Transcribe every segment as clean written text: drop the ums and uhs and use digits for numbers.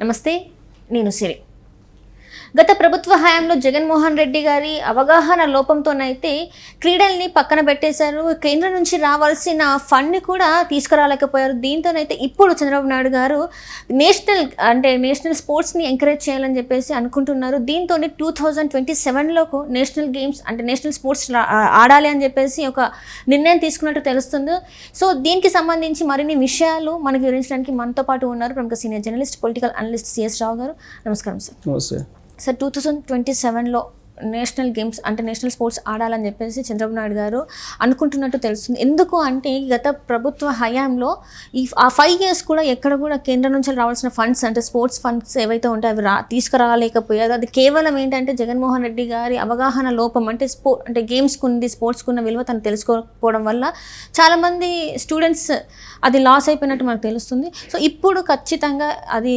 నమస్తే, నేను సిరి. గత ప్రభుత్వ హయాంలో జగన్మోహన్ రెడ్డి గారి అవగాహన లోపంతోనైతే క్రీడల్ని పక్కన పెట్టేశారు. కేంద్రం నుంచి రావాల్సిన ఫండ్ని కూడా తీసుకురాలేకపోయారు. దీంతోనైతే ఇప్పుడు చంద్రబాబు నాయుడు గారు నేషనల్ స్పోర్ట్స్ని ఎంకరేజ్ చేయాలని చెప్పేసి అనుకుంటున్నారు. దీంతో 2027లోకి నేషనల్ గేమ్స్ నేషనల్ స్పోర్ట్స్ ఆడాలి అని చెప్పేసి ఒక నిర్ణయం తీసుకున్నట్టు తెలుస్తుంది. సో దీనికి సంబంధించి మరిన్ని విషయాలు మనకి వివరించడానికి మనతో పాటు ఉన్నారు ప్రముఖ senior journalist, political analyst CS Rao garu. నమస్కారం సార్. నమస్తే సార్, 2027లో నేషనల్ గేమ్స్ నేషనల్ స్పోర్ట్స్ ఆడాలని చెప్పేసి చంద్రబాబు నాయుడు గారు అనుకుంటున్నట్టు తెలుస్తుంది. ఎందుకు అంటే గత ప్రభుత్వ హయాంలో ఆ 5 years కూడా ఎక్కడ కూడా కేంద్రం నుంచి రావాల్సిన ఫండ్స్ స్పోర్ట్స్ ఫండ్స్ ఏవైతే ఉంటాయో అవి తీసుకురాలేకపోయారు. అది కేవలం ఏంటంటే జగన్మోహన్ రెడ్డి గారి అవగాహన లోపం. గేమ్స్కి ఉంది, స్పోర్ట్స్కి ఉన్న విలువ తను తెలుసుకోకపోవడం వల్ల చాలామంది స్టూడెంట్స్ అది లాస్ అయిపోయినట్టు మనకు తెలుస్తుంది. సో ఇప్పుడు ఖచ్చితంగా అది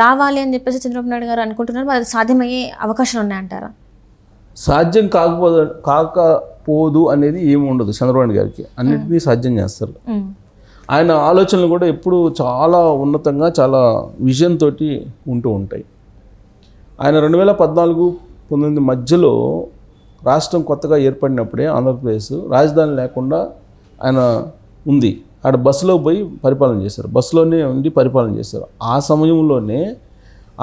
రావాలి అని చెప్పేసి చంద్రబాబు నాయుడు గారు అనుకుంటున్నారు. అది సాధ్యమయ్యే అవకాశాలు ఉన్నాయంటారా? సాధ్యం కాకపోదు అనేది ఏమి ఉండదు. చంద్రబాబు గారికి అన్నింటినీ సాధ్యం చేస్తారు. ఆయన ఆలోచనలు కూడా ఎప్పుడు చాలా ఉన్నతంగా, చాలా విజన్ తోటి ఉంటూ ఉంటాయి. ఆయన 2014-19 మధ్యలో రాష్ట్రం కొత్తగా ఏర్పడినప్పుడే ఆంధ్రప్రదేశ్ రాజధాని లేకుండా ఆయన ఉంది. ఆడ బస్సులో పోయి పరిపాలన చేశారు, బస్సులోనే ఉండి పరిపాలన చేశారు. ఆ సమయంలోనే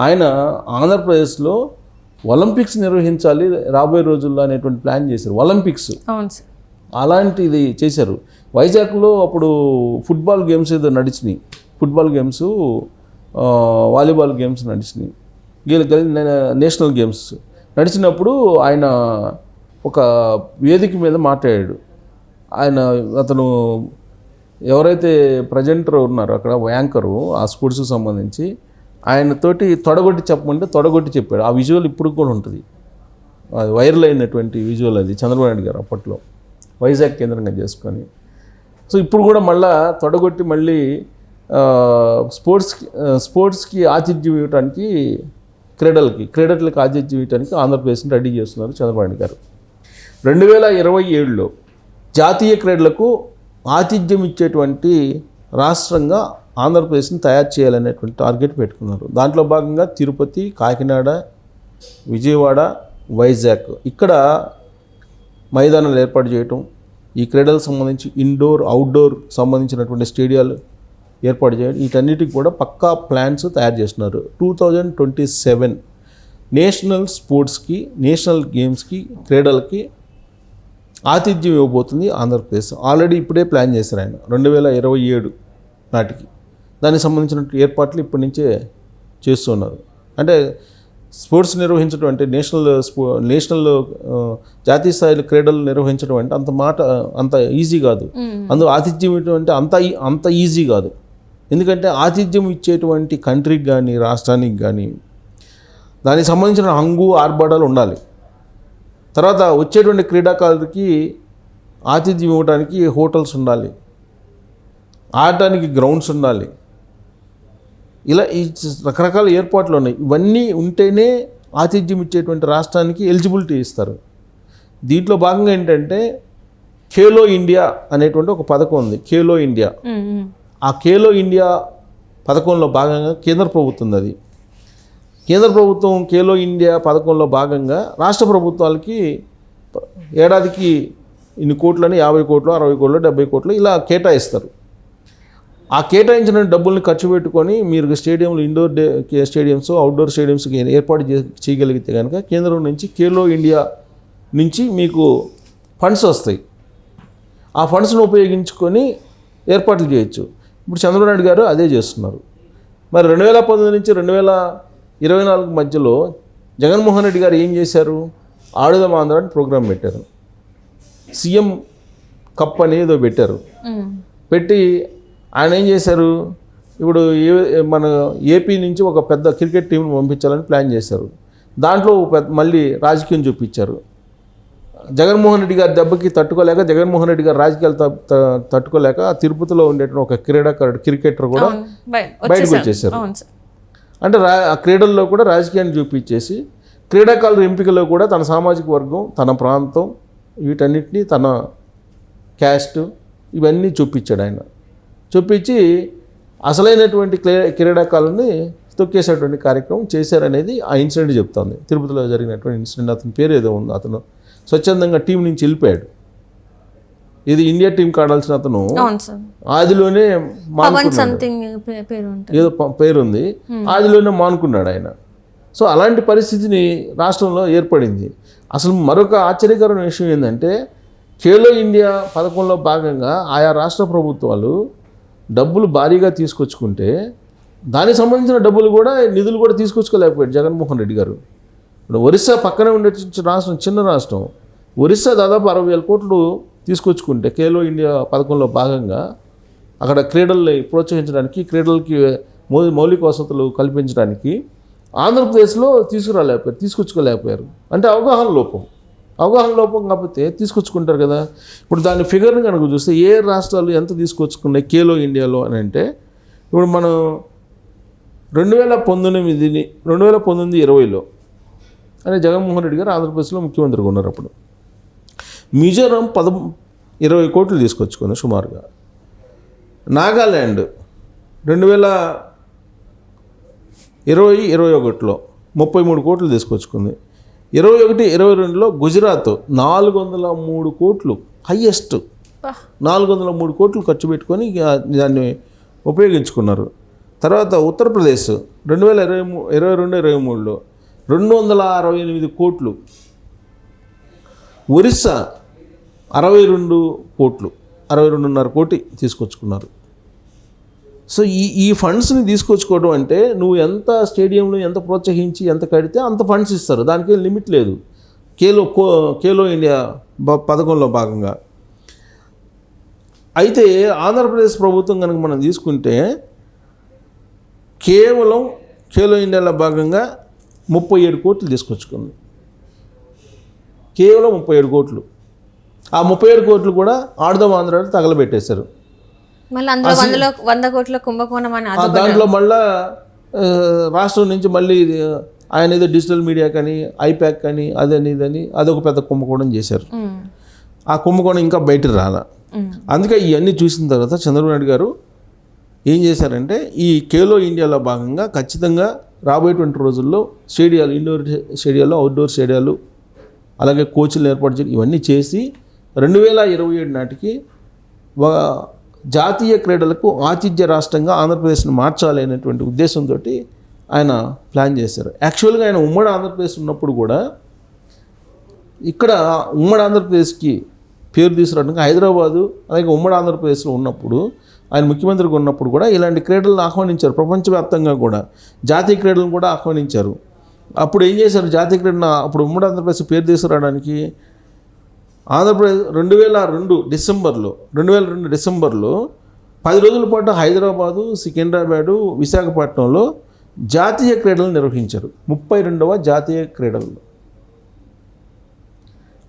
ఆయన ఆంధ్రప్రదేశ్లో ఒలింపిక్స్ నిర్వహించాలి రాబోయే రోజుల్లో అనేటువంటి ప్లాన్ చేశారు. ఒలింపిక్స్ అలాంటిది చేశారు. వైజాగ్లో అప్పుడు ఫుట్బాల్ గేమ్స్ ఏదో నడిచినాయి, ఫుట్బాల్ గేమ్స్, వాలీబాల్ గేమ్స్ నడిచినాయి, నేషనల్ గేమ్స్ నడిచినప్పుడు ఆయన ఒక వేదిక మీద మాట్లాడాడు. అతను ఎవరైతే ప్రజెంటర్ ఉన్నారో అక్కడ యాంకరు ఆ స్పోర్ట్స్కి సంబంధించి ఆయనతోటి తొడగొట్టి చెప్పమంటే తొడగొట్టి చెప్పాడు. ఆ విజువల్ ఇప్పుడు కూడా ఉంటుంది, అది వైరల్ అయినటువంటి విజువల్. అది చంద్రబాబు నాయుడు గారు అప్పట్లో వైజాగ్ కేంద్రంగా చేసుకొని. సో ఇప్పుడు కూడా మళ్ళీ తొడగొట్టి మళ్ళీ స్పోర్ట్స్కి ఆతిథ్యం ఇవ్వడానికి, క్రీడలకు ఆతిథ్యం ఇవ్వడానికి ఆంధ్రప్రదేశ్ని రెడీ చేస్తున్నారు చంద్రబాబు నాయుడు గారు. 2027లో జాతీయ క్రీడలకు ఆతిథ్యం ఇచ్చేటువంటి రాష్ట్రంగా ఆంధ్రప్రదేశ్ని తయారు చేయాలనేటువంటి టార్గెట్ పెట్టుకున్నారు. దాంట్లో భాగంగా తిరుపతి, కాకినాడ, విజయవాడ, వైజాగ్ ఇక్కడ మైదానాలు ఏర్పాటు చేయటం, ఈ క్రీడలకు సంబంధించి ఇండోర్, అవుట్డోర్ సంబంధించినటువంటి స్టేడియాలు ఏర్పాటు చేయడం, వీటన్నిటికి కూడా పక్కా ప్లాన్స్ తయారు చేస్తున్నారు. 2027 నేషనల్ స్పోర్ట్స్కి, నేషనల్ గేమ్స్కి, క్రీడలకి ఆతిథ్యం ఇవ్వబోతుంది ఆంధ్రప్రదేశ్. ఆల్రెడీ ఇప్పుడే ప్లాన్ చేశారు ఆయన 2027 నాటికి. దానికి సంబంధించిన ఏర్పాట్లు ఇప్పటి నుంచే చేస్తున్నారు. అంటే స్పోర్ట్స్ నిర్వహించడం అంటే నేషనల్ జాతీయ స్థాయిలో క్రీడలు నిర్వహించడం అంటే అంత ఈజీ కాదు. అందులో ఆతిథ్యం ఇవ్వడం అంటే అంత ఈజీ కాదు. ఎందుకంటే ఆతిథ్యం ఇచ్చేటువంటి కంట్రీకి కానీ, రాష్ట్రానికి కానీ దానికి సంబంధించిన హంగు, ఆర్భాటాలు ఉండాలి. తర్వాత వచ్చేటువంటి క్రీడాకారులకి ఆతిథ్యం ఇవ్వడానికి హోటల్స్ ఉండాలి, ఆడటానికి గ్రౌండ్స్ ఉండాలి. ఇలా ఈ రకరకాల ఏర్పాట్లు ఉన్నాయి. ఇవన్నీ ఉంటేనే ఆతిథ్యం ఇచ్చేటువంటి రాష్ట్రానికి ఎలిజిబిలిటీ ఇస్తారు. దీంట్లో భాగంగా ఏంటంటే ఖేలో ఇండియా అనేటువంటి ఒక పథకం ఉంది, ఖేలో ఇండియా. ఆ ఖేలో ఇండియా పథకంలో భాగంగా కేంద్ర ప్రభుత్వం అది. కేంద్ర ప్రభుత్వం ఖేలో ఇండియా పథకంలో భాగంగా రాష్ట్ర ప్రభుత్వాలకి ఏడాదికి ఇన్ని కోట్లని, 50 కోట్లు, 60 కోట్లు, 70 కోట్లు ఇలా కేటాయిస్తారు. ఆ కేటాయించిన డబ్బుల్ని ఖర్చు పెట్టుకొని మీరు స్టేడియంలు, ఇండోర్ స్టేడియంస్, అవుట్డోర్ స్టేడియంస్ ఏర్పాటు చేయగలిగితే కనుక కేంద్రం నుంచి ఖేలో ఇండియా నుంచి మీకు ఫండ్స్ వస్తాయి. ఆ ఫండ్స్ను ఉపయోగించుకొని ఏర్పాట్లు చేయొచ్చు. ఇప్పుడు చంద్రబాబు నాయుడు గారు అదే చేస్తున్నారు. మరి 2019 నుంచి 2024 మధ్యలో జగన్మోహన్ రెడ్డి గారు ఏం చేశారు? ఆడుదాం ఆంధ్ర అని ప్రోగ్రాం పెట్టారు. సీఎం కప్ అనేదో పెట్టారు. పెట్టి ఆయన ఏం చేశారు? ఇప్పుడు మన ఏపీ నుంచి ఒక పెద్ద క్రికెట్ టీంను పంపించాలని ప్లాన్ చేశారు. దాంట్లో మళ్ళీ రాజకీయం చూపించారు. జగన్మోహన్ రెడ్డి గారి దెబ్బకి తట్టుకోలేక, జగన్మోహన్ రెడ్డి గారు రాజకీయాలు తట్టుకోలేక తిరుపతిలో ఉండేటువంటి ఒక క్రికెటర్ కూడా బయటకు వచ్చేసారు. అంటే ఆ క్రీడల్లో కూడా రాజకీయాన్ని చూపించేసి క్రీడాకారుల ఎంపికలో కూడా తన సామాజిక వర్గం, తన ప్రాంతం, వీటన్నిటినీ, తన క్యాస్ట్, ఇవన్నీ చూపించాడు ఆయన. చూపించి అసలైనటువంటి క్రీడాకారుల్ని తొక్కేసేటువంటి కార్యక్రమం చేశారనేది ఆ ఇన్సిడెంట్ చెప్తోంది. తిరుపతిలో జరిగినటువంటి ఇన్సిడెంట్. అతని పేరు ఏదో ఉంది, అతను స్వచ్ఛందంగా టీం నుంచి వెళ్ళిపోయాడు. ఇది ఇండియా టీంకి ఆడాల్సిన అతను అవును సార్, ఆదిలోనే పవన్ మానుకున్నాడు. సంథింగ్ పేరు ఉంటుంది. ఏదో పేరుంది, ఆదిలోనే మానుకున్నాడు ఆయన. సో అలాంటి పరిస్థితిని రాష్ట్రంలో ఏర్పడింది. అసలు మరొక ఆశ్చర్యకరమైన విషయం ఏంటంటే ఖేలో ఇండియా పథకంలో భాగంగా ఆయా రాష్ట్ర ప్రభుత్వాలు డబ్బులు భారీగా తీసుకొచ్చుకుంటే దానికి సంబంధించిన డబ్బులు కూడా నిధులు కూడా తీసుకొచ్చుకోలేకపోయాడు జగన్మోహన్ రెడ్డి గారు. ఇప్పుడు ఒరిస్సా పక్కనే ఉండే రాష్ట్రం, చిన్న రాష్ట్రం ఒరిస్సా దాదాపు 60,000 కోట్లు తీసుకొచ్చుకుంటే ఖేలో ఇండియా పథకంలో భాగంగా అక్కడ క్రీడల్ని ప్రోత్సహించడానికి, క్రీడలకి మౌలిక వసతులు కల్పించడానికి ఆంధ్రప్రదేశ్లో తీసుకొచ్చుకోలేకపోయారు. అంటే అవగాహన లోపం కాకపోతే తీసుకొచ్చుకుంటారు కదా. ఇప్పుడు దాని ఫిగర్ని కనుక చూస్తే ఏ రాష్ట్రాలు ఎంత తీసుకొచ్చుకున్నాయి ఖేలో ఇండియాలో అని అంటే, ఇప్పుడు మనం 2019-20 అని జగన్మోహన్ రెడ్డి గారు ఆంధ్రప్రదేశ్లో ముఖ్యమంత్రిగా ఉన్నారు. అప్పుడు మిజోరాం 20 కోట్లు తీసుకొచ్చుకుంది సుమారుగా. నాగాల్యాండ్ 2020-21లో 33 కోట్లు తీసుకొచ్చుకుంది. 21-22లో గుజరాత్ 403 కోట్లు, హయ్యెస్ట్ 403 కోట్లు ఖర్చు పెట్టుకొని దాన్ని ఉపయోగించుకున్నారు. తర్వాత ఉత్తరప్రదేశ్ 2022-23లో 268 కోట్లు, ఒరిస్సా 62 కోట్లు, 62.5 కోటి తీసుకొచ్చుకున్నారు. సో ఈ ఫండ్స్ని తీసుకొచ్చుకోవడం అంటే నువ్వు ఎంత స్టేడియంలో ఎంత ప్రోత్సహించి ఎంత కడితే అంత ఫండ్స్ ఇస్తారు, దానికి లిమిట్ లేదు. ఖేలో ఇండియా పథకంలో భాగంగా. అయితే ఆంధ్రప్రదేశ్ ప్రభుత్వం కనుక మనం తీసుకుంటే కేవలం ఖేలో ఇండియాలో భాగంగా 37 కోట్లు తీసుకొచ్చుకుంది. కేవలం 37 కోట్లు. ఆ 37 కోట్లు కూడా ఆడదాం ఆంధ్రాలో తగలబెట్టేశారు. మళ్ళీ అందులో 100 కోట్ల కుంభకోణం అని దాంట్లో మళ్ళా రాష్ట్రం నుంచి మళ్ళీ ఆయన ఏదో డిజిటల్ మీడియా కానీ ఐప్యాక్ కానీ అదని ఇదని అదొక పెద్ద కుంభకోణం చేశారు. ఆ కుంభకోణం ఇంకా బయటకు రాల. అందుకే ఇవన్నీ చూసిన తర్వాత చంద్రబాబు నాయుడు గారు ఏం చేశారంటే ఈ ఖేలో ఇండియాలో భాగంగా ఖచ్చితంగా రాబోయేటువంటి రోజుల్లో స్టేడియాలు, ఇండోర్ స్టేడియాలు, అవుట్డోర్ స్టేడియాలు, అలాగే కోచ్లు ఏర్పాటు చేయడం ఇవన్నీ చేసి 2027 నాటికి జాతీయ క్రీడలకు ఆతిథ్య రాష్ట్రంగా ఆంధ్రప్రదేశ్ని మార్చాలి అనేటువంటి ఉద్దేశంతో ఆయన ప్లాన్ చేశారు. యాక్చువల్గా ఆయన ఉమ్మడి ఆంధ్రప్రదేశ్ ఉన్నప్పుడు కూడా ఇక్కడ ఉమ్మడి ఆంధ్రప్రదేశ్కి పేరు తీసుకురావడానికి హైదరాబాదు అలాగే ఉమ్మడి ఆంధ్రప్రదేశ్లో ఉన్నప్పుడు ఆయన ముఖ్యమంత్రిగా ఉన్నప్పుడు కూడా ఇలాంటి క్రీడలను ఆహ్వానించారు. ప్రపంచవ్యాప్తంగా కూడా జాతీయ క్రీడలను కూడా ఆహ్వానించారు. అప్పుడు ఏం చేశారు, జాతీయ క్రీడను అప్పుడు ఉమ్మడి ఆంధ్రప్రదేశ్ పేరు తీసుకురావడానికి ఆంధ్రప్రదేశ్ 2002 డిసెంబర్లో 10 రోజుల పాటు హైదరాబాదు, సికింద్రాబాదు, విశాఖపట్నంలో జాతీయ క్రీడలు నిర్వహించారు. 32వ జాతీయ క్రీడలు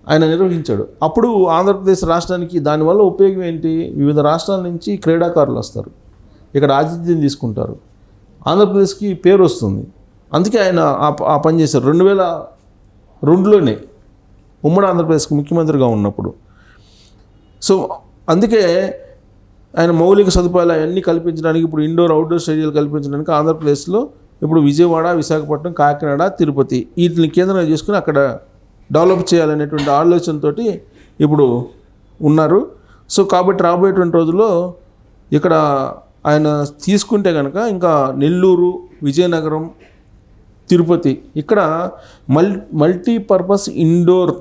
ఆయన నిర్వహించాడు. అప్పుడు ఆంధ్రప్రదేశ్ రాష్ట్రానికి దానివల్ల ఉపయోగం ఏంటి, వివిధ రాష్ట్రాల నుంచి క్రీడాకారులు వస్తారు, ఇక్కడ ఆతిథ్యం తీసుకుంటారు, ఆంధ్రప్రదేశ్కి పేరు వస్తుంది. అందుకే ఆయన ఆ పని చేశారు 2002లోనే ఉమ్మడి ఆంధ్రప్రదేశ్కి ముఖ్యమంత్రిగా ఉన్నప్పుడు. సో అందుకే ఆయన మౌలిక సదుపాయాలు అవన్నీ కల్పించడానికి, ఇప్పుడు ఇండోర్ అవుట్డోర్ స్టేడియాలు కల్పించడానికి ఆంధ్రప్రదేశ్లో ఇప్పుడు విజయవాడ, విశాఖపట్నం, కాకినాడ, తిరుపతి వీటిని కేంద్రంగా చేసుకుని అక్కడ డెవలప్ చేయాలనేటువంటి ఆలోచనతో ఇప్పుడు ఉన్నారు. సో కాబట్టి రాబోయేటువంటి రోజుల్లో ఇక్కడ ఆయన తీసుకుంటే కనుక ఇంకా నెల్లూరు, విజయనగరం, తిరుపతి ఇక్కడ మల్టీపర్పస్ ఇండోర్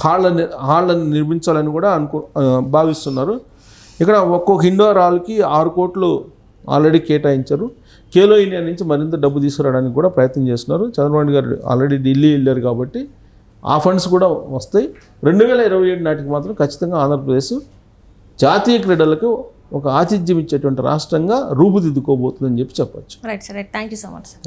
హాళ్ళని నిర్మించాలని కూడా భావిస్తున్నారు. ఇక్కడ ఒక్కొక్క ఇండోర్ హాల్కి 6 కోట్లు ఆల్రెడీ కేటాయించారు. ఖేలో ఇండియా నుంచి మరింత డబ్బు తీసుకురావడానికి కూడా ప్రయత్నం చేస్తున్నారు. చంద్రబాబు నాయుడు గారు ఆల్రెడీ ఢిల్లీ వెళ్ళారు కాబట్టి ఆ ఫండ్స్ కూడా వస్తాయి. 2027 నాటికి మాత్రం ఖచ్చితంగా ఆంధ్రప్రదేశ్ జాతీయ క్రీడలకు ఒక ఆతిథ్యం ఇచ్చేటువంటి రాష్ట్రంగా రూపుదిద్దుకోబోతుందని చెప్పి చెప్పచ్చు. Right sir, right. Thank you so much sir.